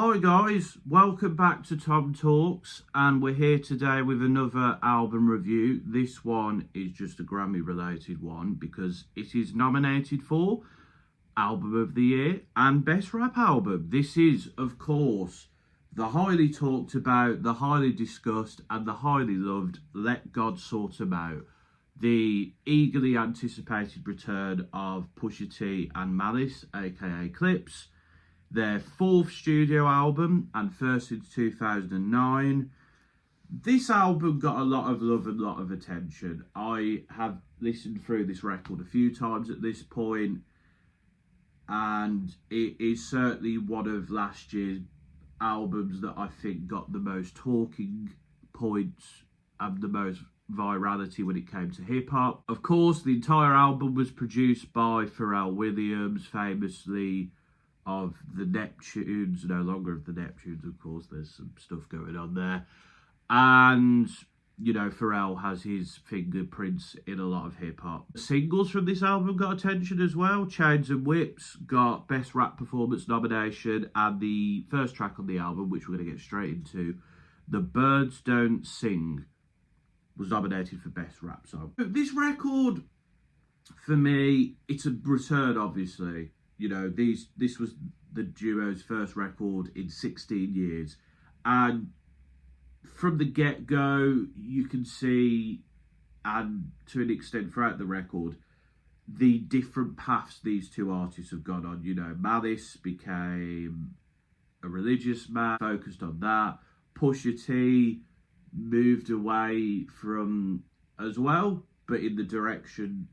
Hi guys, welcome back to TomTalks, and we're here today with another album review. This one is just a Grammy related one because it is nominated for Album of the Year and Best Rap Album. This is, of course, the highly talked about, the highly discussed and the highly loved Let God Sort 'Em Out. The eagerly anticipated return of Pusha T and Malice, aka Clipse. Their fourth studio album and first since 2009. This album got a lot of love and a lot of attention. I have listened through this record a few times at this point, and it is certainly one of last year's albums that I think got the most talking points and the most virality when it came to hip-hop. Of course, the entire album was produced by Pharrell Williams, famously of the Neptunes, no longer of the Neptunes, of course, there's some stuff going on there. And, you know, Pharrell has his fingerprints in a lot of hip-hop. Singles from this album got attention as well. Chains and Whips got Best Rap Performance nomination, and the first track on the album, which we're going to get straight into, The Birds Don't Sing, was nominated for Best Rap Song. This record, for me, it's a return, obviously. You know, this was the duo's first record in 16 years. And from the get-go, you can see, and to an extent throughout the record, the different paths these two artists have gone on. You know, Malice became a religious man, focused on that. Pusha T moved away from as well, but in the direction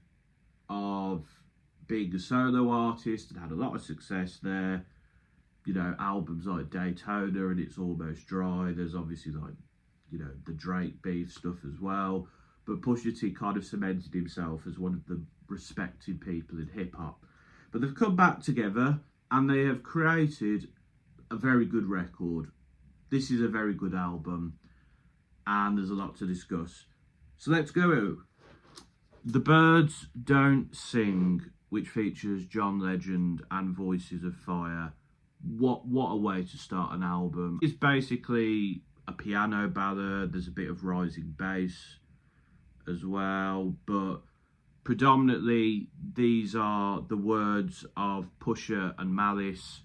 of being a solo artist, and had a lot of success there. You know, albums like Daytona and It's Almost Dry. There's obviously, like, you know, the Drake beef stuff as well. But Pusha T kind of cemented himself as one of the respected people in hip-hop. But they've come back together and they have created a very good record. This is a very good album and there's a lot to discuss. So let's go. The Birds Don't Sing, which features John Legend and Voices of Fire. What a way to start an album. It's basically a piano ballad. There's a bit of rising bass as well, but predominantly these are the words of Pusha and Malice.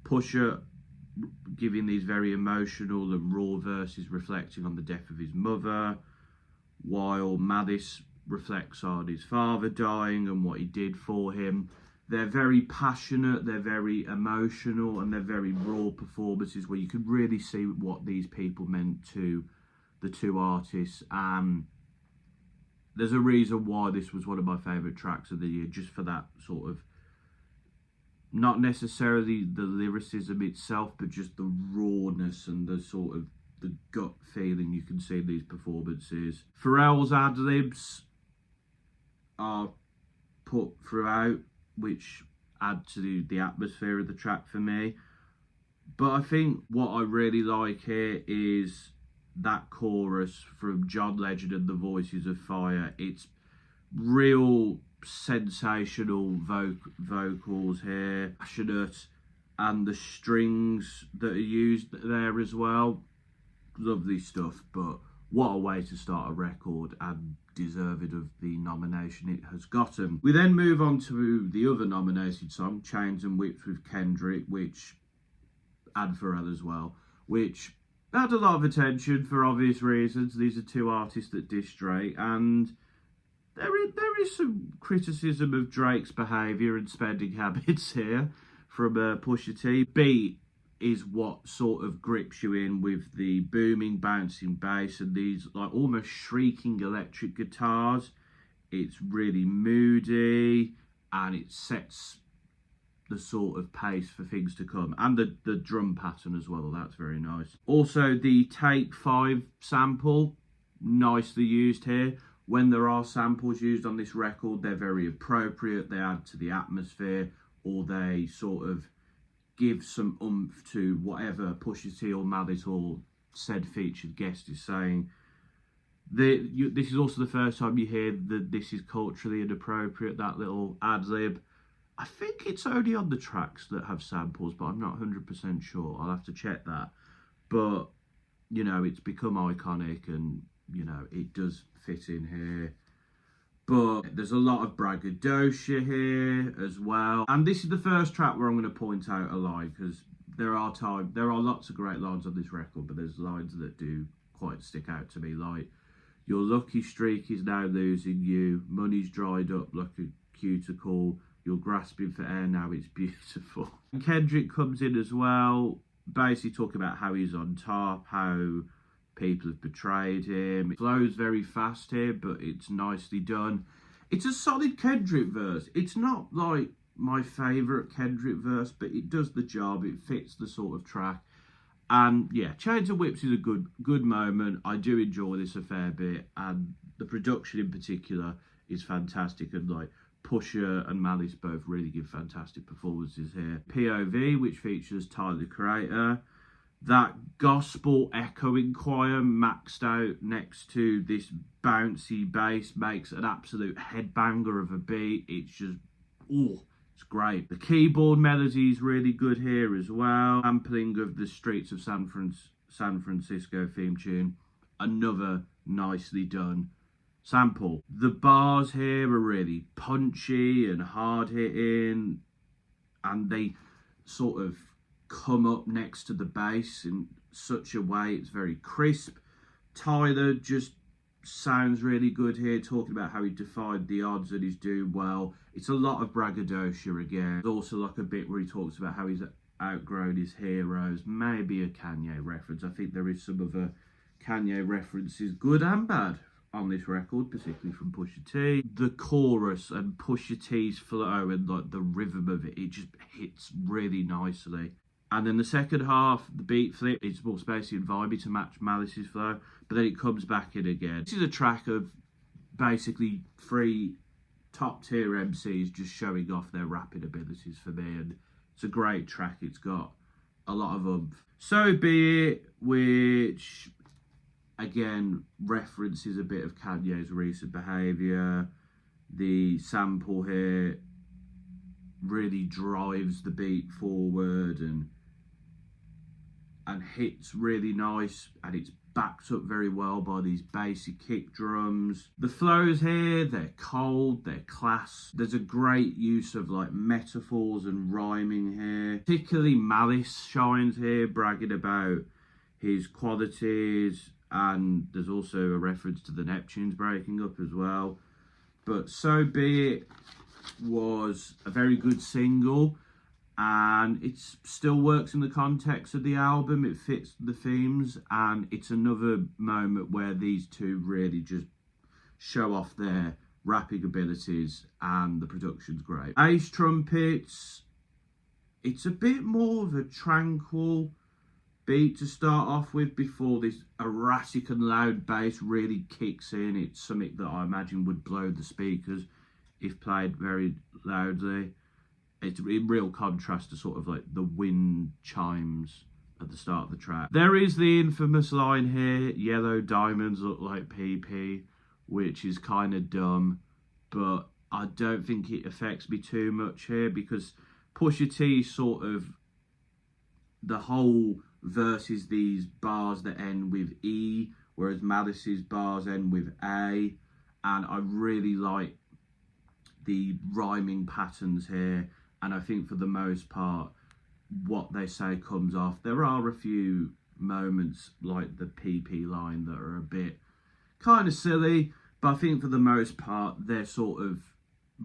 Pusha giving these very emotional and raw verses reflecting on the death of his mother, while Malice reflects on his father dying and what he did for him. They're very passionate, they're very emotional, and they're very raw performances where you can really see what these people meant to the two artists. There's a reason why this was one of my favourite tracks of the year, just for that sort of, not necessarily the lyricism itself, but just the rawness and the sort of the gut feeling you can see in these performances. Pharrell's ad-libs are put throughout, which add to the atmosphere of the track for me. But I think what I really like here is that chorus from John Legend and the Voices of Fire. It's real sensational vocals here, passionate, and the strings that are used there as well. Lovely stuff, but what a way to start a record, and deserved of the nomination it has gotten. We then move on to the other nominated song, Chains and Whips with Kendrick, and Pharrell as well, which had a lot of attention for obvious reasons. These are two artists that diss Drake, and there is some criticism of Drake's behaviour and spending habits here from Pusha T. Beat is what sort of grips you in with the booming, bouncing bass and these like almost shrieking electric guitars. It's really moody and it sets the sort of pace for things to come. And the drum pattern as well, that's very nice. Also, the Take 5 sample, nicely used here. When there are samples used on this record, they're very appropriate. They add to the atmosphere, or they sort of give some oomph to whatever Pusha T or Malice or said featured guest is saying. This is also the first time you hear that this is culturally inappropriate, that little ad-lib. I think it's only on the tracks that have samples, but I'm not 100% sure. I'll have to check that. But, you know, it's become iconic and, you know, it does fit in here. But there's a lot of braggadocio here as well. And this is the first track where I'm going to point out a line, because there are lots of great lines on this record, but there's lines that do quite stick out to me, like, your lucky streak is now losing you, money's dried up like a cuticle, you're grasping for air now, it's beautiful. And Kendrick comes in as well, basically talking about how he's on top, how people have betrayed him. It flows very fast here, but it's nicely done. It's a solid Kendrick verse. It's not like my favourite Kendrick verse, but it does the job. It fits the sort of track. And yeah, Chains and Whips is a good moment. I do enjoy this a fair bit, and the production in particular is fantastic. And like Pusha and Malice both really give fantastic performances here. POV, which features Tyler the Creator. That gospel echoing choir maxed out next to this bouncy bass makes an absolute headbanger of a beat. It's just, oh, it's great. The keyboard melody is really good here as well. Sampling of the Streets of San Francisco theme tune. Another nicely done sample. The bars here are really punchy and hard hitting, and they sort of come up next to the bass in such a way it's very crisp. Tyler just sounds really good here, talking about how he defied the odds and he's doing well. It's a lot of braggadocio again. There's also like a bit where he talks about how he's outgrown his heroes, maybe a Kanye reference. I think there is some other Kanye references, good and bad, on this record, particularly from Pusha T. The chorus and Pusha T's flow and like the rhythm of it just hits really nicely. And then the second half, the beat flip, it's more spacey and vibey to match Malice's flow, but then it comes back in again. This is a track of basically 3 top-tier MCs just showing off their rapping abilities for me, and it's a great track. It's got a lot of oomph. So Be It, which, again, references a bit of Kanye's recent behaviour. The sample here really drives the beat forward and hits really nice, and it's backed up very well by these bassy kick drums. The flows here, they're cold, they're class. There's a great use of like metaphors and rhyming here. Particularly Malice shines here, bragging about his qualities, and there's also a reference to the Neptunes breaking up as well. But So Be It was a very good single, and it still works in the context of the album. It fits the themes, and it's another moment where these two really just show off their rapping abilities, and the production's great. Ace trumpets, it's a bit more of a tranquil beat to start off with before this erratic and loud bass really kicks in. It's something that I imagine would blow the speakers if played very loudly. It's in real contrast to sort of like the wind chimes at the start of the track. There is the infamous line here, yellow diamonds look like PP, which is kind of dumb, but I don't think it affects me too much here, because Pusha T sort of, the whole verse is these bars that end with E, whereas Malice's bars end with A, and I really like the rhyming patterns here, and I think for the most part what they say comes off. There are a few moments like the PP line that are a bit kind of silly, but I think for the most part their sort of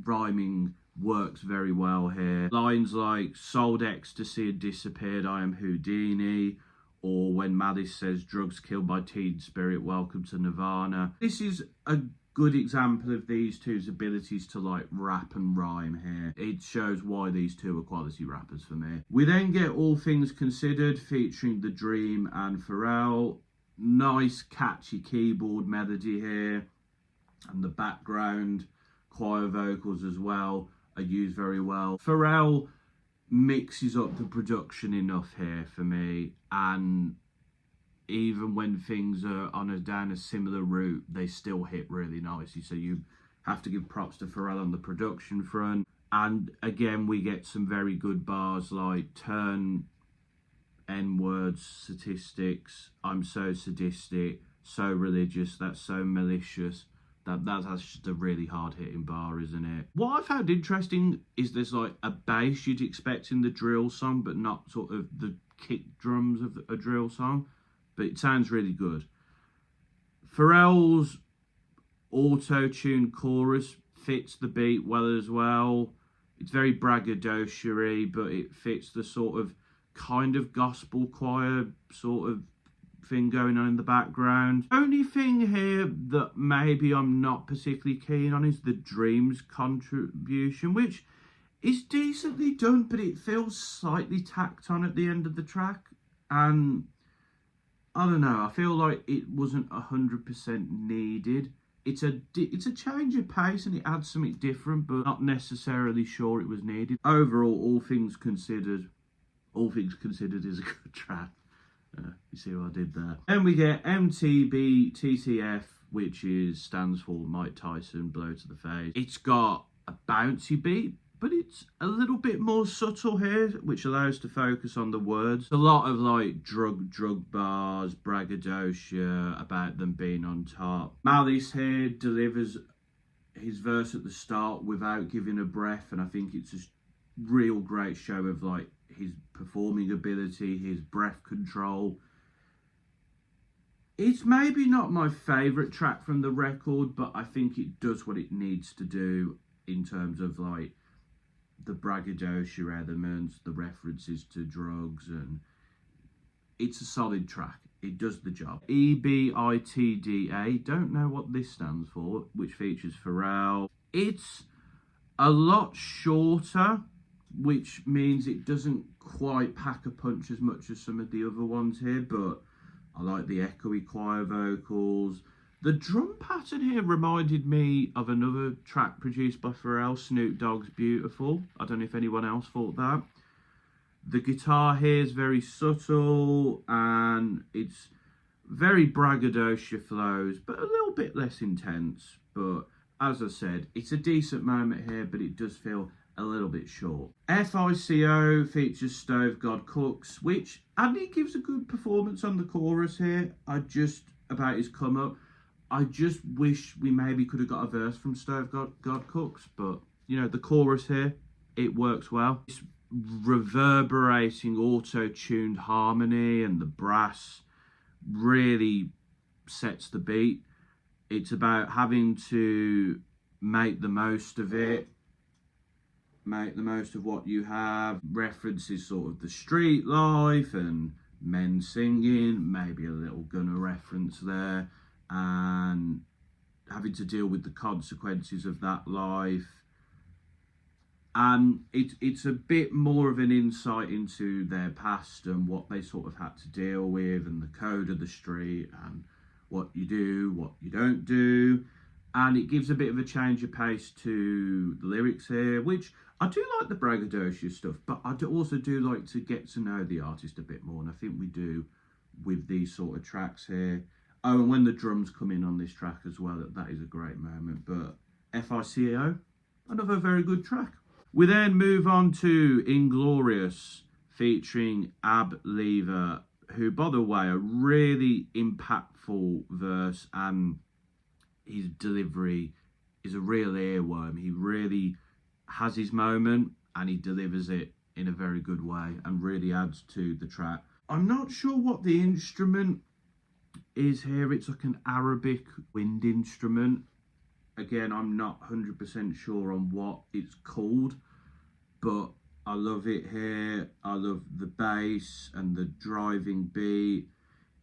rhyming works very well here. Lines like sold ecstasy and disappeared, I am Houdini, or when Malice says drugs killed my teen spirit, welcome to Nirvana. This is a good example of these two's abilities to like rap and rhyme here. It shows why these two are quality rappers for me. We then get All Things Considered featuring The Dream and Pharrell. Nice catchy keyboard melody here, and the background choir vocals as well are used very well. Pharrell mixes up the production enough here for me, and even when things are down a similar route, they still hit really nicely. So you have to give props to Pharrell on the production front. And again, we get some very good bars like turn N-words, statistics, I'm so sadistic, so religious, that's so malicious. That's just a really hard-hitting bar, isn't it? What I found interesting is there's like a bass you'd expect in the drill song, but not sort of the kick drums of a drill song. But it sounds really good. Pharrell's auto-tune chorus fits the beat well as well. It's very braggadocio-y, but it fits the sort of kind of gospel choir sort of thing going on in the background. Only thing here that maybe I'm not particularly keen on is the Dreams contribution, which is decently done, but it feels slightly tacked on at the end of the track. And I don't know, I feel like it wasn't 100% needed. It's a change of pace and it adds something different, but not necessarily sure it was needed. Overall, all things considered is a good track. You see what I did there. Then we get MTB TTF, which stands for Mike Tyson Blow to the Face. It's got a bouncy beat, but it's a little bit more subtle here, which allows to focus on the words. A lot of like drug bars, braggadocio about them being on top. Malice here delivers his verse at the start without giving a breath, and I think it's a real great show of like his performing ability, his breath control. It's maybe not my favourite track from the record, but I think it does what it needs to do in terms of like the braggadocio elements, the references to drugs, and it's a solid track. It does the job. EBITDA, don't know what this stands for, which features Pharrell. It's a lot shorter, which means it doesn't quite pack a punch as much as some of the other ones here, but I like the echoey choir vocals. The drum pattern here reminded me of another track produced by Pharrell, Snoop Dogg's Beautiful. I don't know if anyone else thought that. The guitar here is very subtle and it's very braggadocio flows, but a little bit less intense. But as I said, it's a decent moment here, but it does feel a little bit short. FICO features Stove God Cooks, which Andy gives a good performance on the chorus here. About his come up, I just wish we maybe could have got a verse from Stove God Cooks, but you know, the chorus here, it works well. It's reverberating auto-tuned harmony and the brass really sets the beat. It's about having to make the most of it, make the most of what you have. References sort of the street life and men singing, maybe a little Gunner reference there, and having to deal with the consequences of that life. And it's a bit more of an insight into their past and what they sort of had to deal with and the code of the street and what you do, what you don't do. And it gives a bit of a change of pace to the lyrics here, which I do like the braggadocio stuff, but I also do like to get to know the artist a bit more. And I think we do with these sort of tracks here. Oh, and when the drums come in on this track as well, that is a great moment. But FICO, another very good track. We then move on to Inglorious featuring Ab Lever, who, by the way, a really impactful verse, and his delivery is a real earworm. He really has his moment and he delivers it in a very good way and really adds to the track. I'm not sure what the instrument is here. It's like an Arabic wind instrument. Again, I'm not 100% sure on what it's called, but I love it here. I love the bass and the driving beat.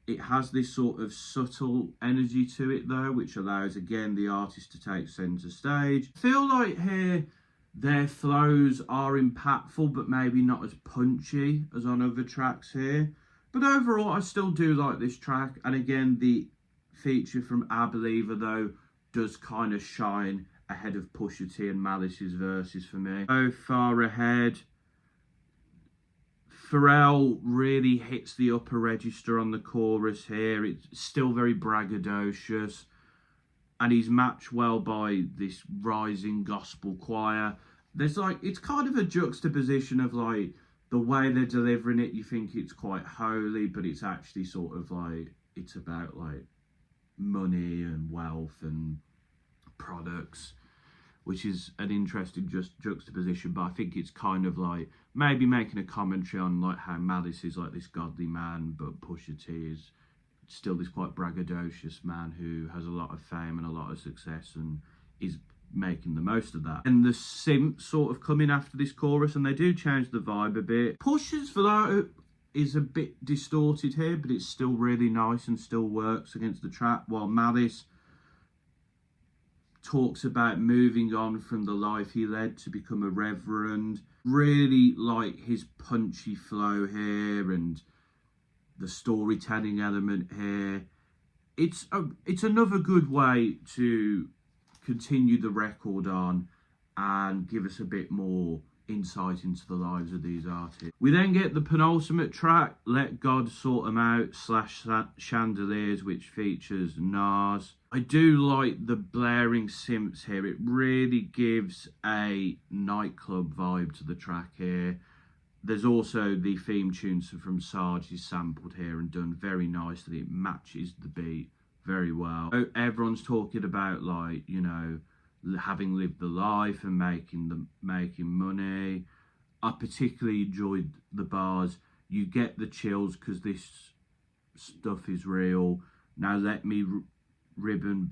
It has this sort of subtle energy to it though, which allows again the artist to take centre stage. I feel like here their flows are impactful, but maybe not as punchy as on other tracks here. But overall, I still do like this track. And again, the feature from Ab Lever though does kind of shine ahead of Pusha T and Malice's verses for me. So far ahead. Pharrell really hits the upper register on the chorus here. It's still very braggadocious, and he's matched well by this rising gospel choir. there's like, it's kind of a juxtaposition of like the way they're delivering it. You think it's quite holy, but it's actually sort of like, it's about like money and wealth and products, which is an interesting juxtaposition. But I think it's kind of like maybe making a commentary on like how Malice is like this godly man, but Pusha T is still this quite braggadocious man who has a lot of fame and a lot of success and is making the most of that. And the simp sort of coming after this chorus, and they do change the vibe a bit. Pusha's flow is a bit distorted here, but it's still really nice and still works against the track, while Malice talks about moving on from the life he led to become a reverend. Really like his punchy flow here and the storytelling element here. It's another good way to continue the record on and give us a bit more insight into the lives of these artists. We then get the penultimate track, Let God Sort 'Em Out / Chandeliers, which features Nas. I do like the blaring synths here. It really gives a nightclub vibe to the track here. There's also the theme tune from Sarge is sampled here and done very nicely. It matches the beat very well. Everyone's talking about like, you know, having lived the life and making money. I particularly enjoyed the bars. You get the chills because this stuff is real. Now let me ribbon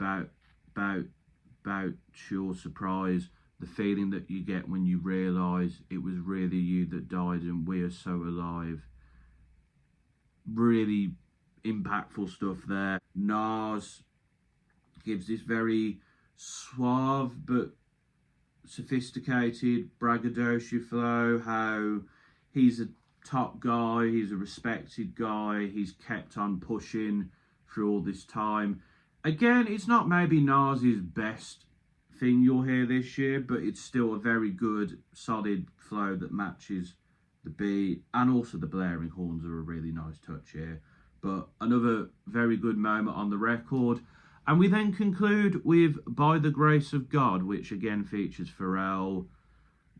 about your surprise. The feeling that you get when you realise it was really you that died and we are so alive. Really impactful stuff there. Nas gives this very suave but sophisticated braggadocio flow, how he's a top guy, he's a respected guy, he's kept on pushing through all this time. Again, it's not maybe Nas's best thing you'll hear this year, but it's still a very good solid flow that matches the beat, and also the blaring horns are a really nice touch here. But another very good moment on the record. And we then conclude with By the Grace of God, which again features Pharrell.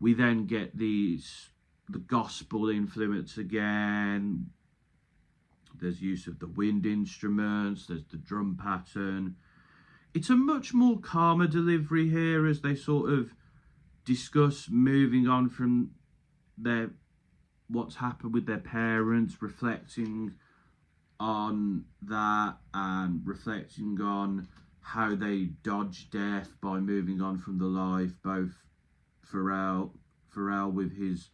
We then get the gospel influence again. There's use of the wind instruments, there's the drum pattern. It's a much more calmer delivery here as they sort of discuss moving on from what's happened with their parents, reflecting on that and reflecting on how they dodged death by moving on from the life. Both Pharrell with his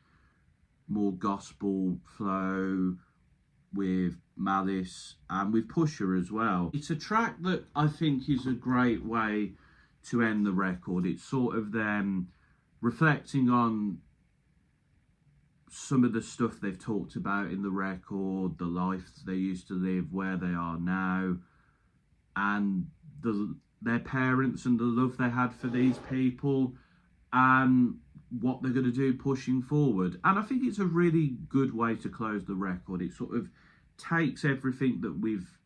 more gospel flow, with Malice and with Pusha as well. It's a track that I think is a great way to end the record. It's sort of them reflecting on some of the stuff they've talked about in the record, the life they used to live, where they are now, and their parents and the love they had for these people and what they're going to do pushing forward. And I think it's a really good way to close the record. It sort of takes everything that we've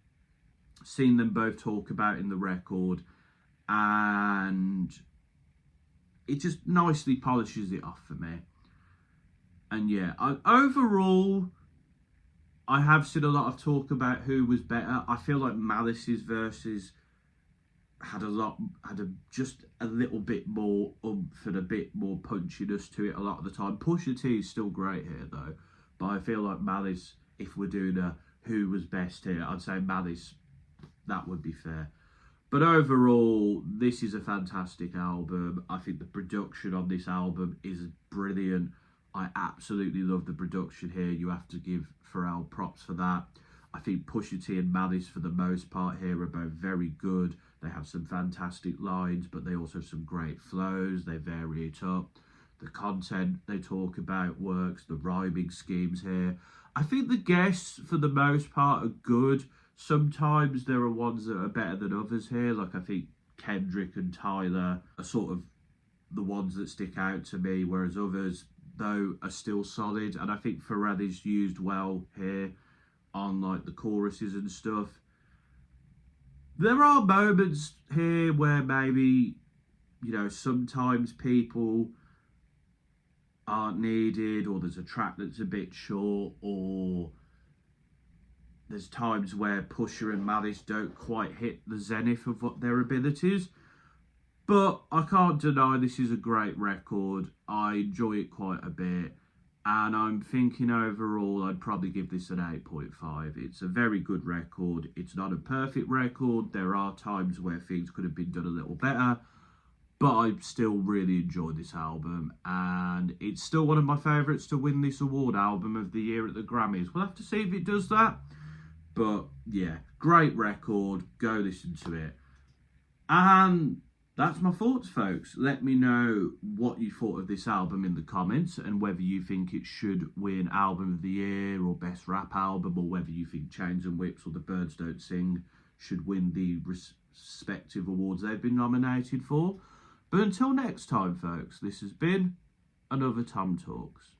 seen them both talk about in the record and it just nicely polishes it off for me. And yeah, overall, I have seen a lot of talk about who was better. I feel like Malice's verses had just a little bit more oomph and a bit more punchiness to it a lot of the time. Pusha T is still great here though, but I feel like Malice, if we're doing a who was best here, I'd say Malice, that would be fair. But overall, this is a fantastic album. I think the production on this album is brilliant. I absolutely love the production here. You have to give Pharrell props for that. I think Pusha T and Malice, for the most part here, are both very good. They have some fantastic lines, but they also have some great flows. They vary it up. The content they talk about works. The rhyming schemes here. I think the guests, for the most part, are good. Sometimes there are ones that are better than others here. Like I think Kendrick and Tyler are sort of the ones that stick out to me, whereas others, though, are still solid. And I think Pharrell is used well here on like the choruses and stuff. There are moments here where maybe, you know, sometimes people aren't needed, or there's a track that's a bit short, or there's times where Pusha and Malice don't quite hit the zenith of what their abilities. But I can't deny this is a great record. I enjoy it quite a bit. And I'm thinking overall I'd probably give this an 8.5. It's a very good record. It's not a perfect record. There are times where things could have been done a little better. But I still really enjoy this album. And it's still one of my favourites to win this award, Album of the Year at the Grammys. We'll have to see if it does that. But yeah, great record. Go listen to it. And that's my thoughts, folks. Let me know what you thought of this album in the comments and whether you think it should win Album of the Year or Best Rap Album, or whether you think Chains and Whips or The Birds Don't Sing should win the respective awards they've been nominated for. But until next time, folks, this has been another Tom Talks.